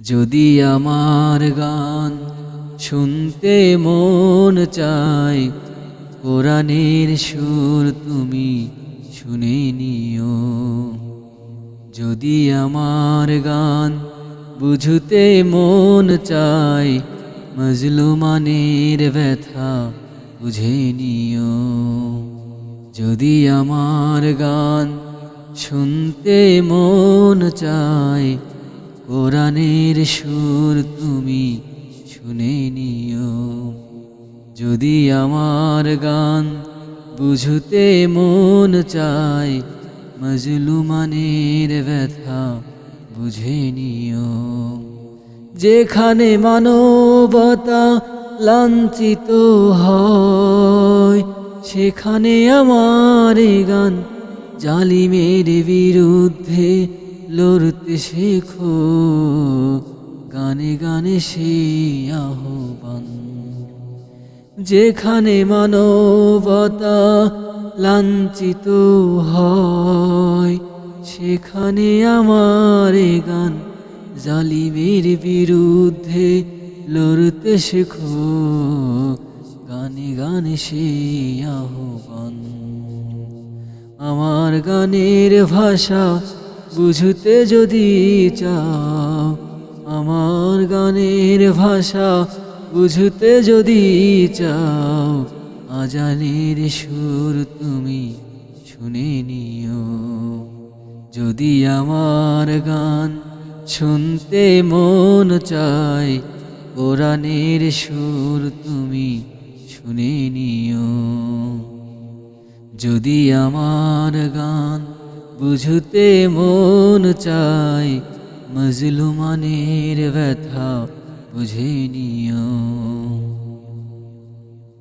যদি আমার গান শুনতে মন চায়, কোরআনের সুর তুমি শুনে নিও। যদি আমার গান বুঝতে মন চায়, মজলুমানের ব্যথা বুঝে নিও। যদি আমার গান শুনতে মন চায়, কোরআনের সুর তুমি শুনে নিও। যদি আমার গান বুঝতে মন চায়, মজলুমানের ব্যথা বুঝে নিও। যেখানে মানবতা লাঞ্ছিত হয়, সেখানে আমার গান জালিমের বিরুদ্ধে লড়তে শেখো। গানে গানে সেই আহ্বান। যেখানে মানবতা লাঞ্ছিত হয়, সেখানে আমার গান জালিমের বিরুদ্ধে লড়তে শেখো। গানে গানে সেই আহ্বান। আমার গানের ভাষা বুঝতে যদি চাও, আমার গানের ভাষা বুঝতে যদি চাও, আজানের সুর তুমি শুনে নিও। যদি আমার গান শুনতে মন চায়, কোরআনের সুর তুমি শুনে নিও। যদি আমার গান বুঝতে মন চায়, মজলুমানের ব্যথা বুঝে নিও।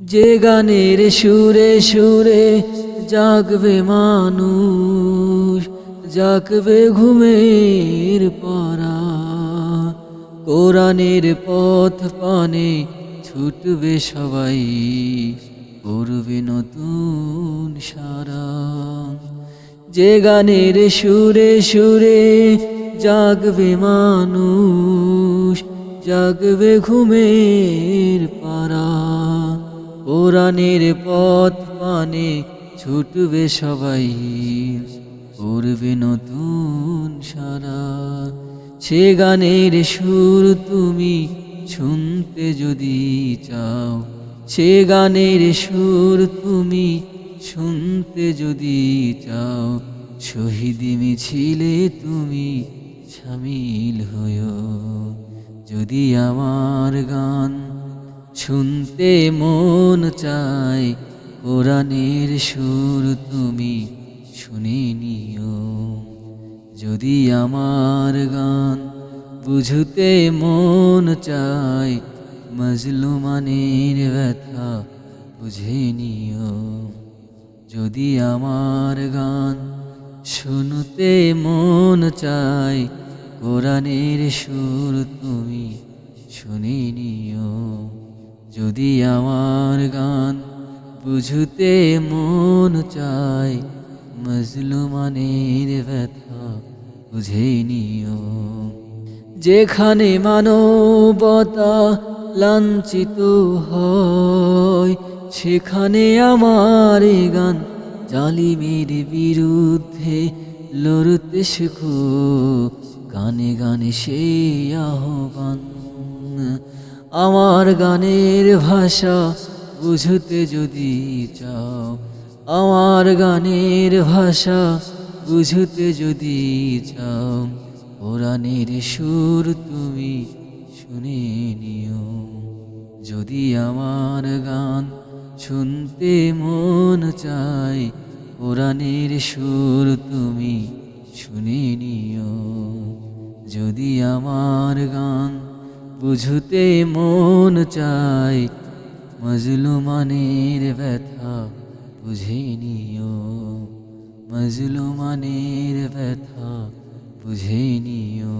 যে গানের সুরে সুরে জাগবে মানুষ, জাগবে ঘুমের পরা, কোরআনের পথ পানে ছুটবে সবাই, করবে নতুন সারা। যে গানের সুরে সুরে জাগবে মানুষ, জাগবে ঘুমের পারা, কোরআনের পথ পানে ছুটবে সবাই, করবে নতুন সারা। সে গানের সুর তুমি শুনতে যদি চাও, সে গানের সুর তুমি শুনতে যদি চাও, শহীদ মিছিলে তুমি শামিল হয়ো। যদি আমার গান শুনতে মন চায়, কোরআনের সুর তুমি শুনে নিও। যদি আমার গান বুঝতে মন চায়, মজলুমানের ব্যথা বুঝে নিও। যদি আমার গান শুনতে মন চায়, কোরআনের সুর তুমি শুনে নিও। যদি আমার গান বুঝতে মন চায়, মজলুমানের ব্যথা বুঝে নিও। যেখানে মানবতা লাঞ্ছিত হয়, সেখানে আমার গান জালিমের বিরুদ্ধে লড়তে শেখো। গানে গানে সেই আহ্বান। আমার গানের ভাষা বুঝতে যদি চাও, আমার গানের ভাষা বুঝতে যদি চাও, কোরআনের সুর তুমি শুনে নিও। যদি আমার গান শুনতে মন চায়, কোরআনের সুর তুমি শুনে নিও। যদি আমার গান বুঝতে মন চায়, মজলুমানের ব্যথা বুঝে নিও। মজলুমানের ব্যথা বুঝে নিও।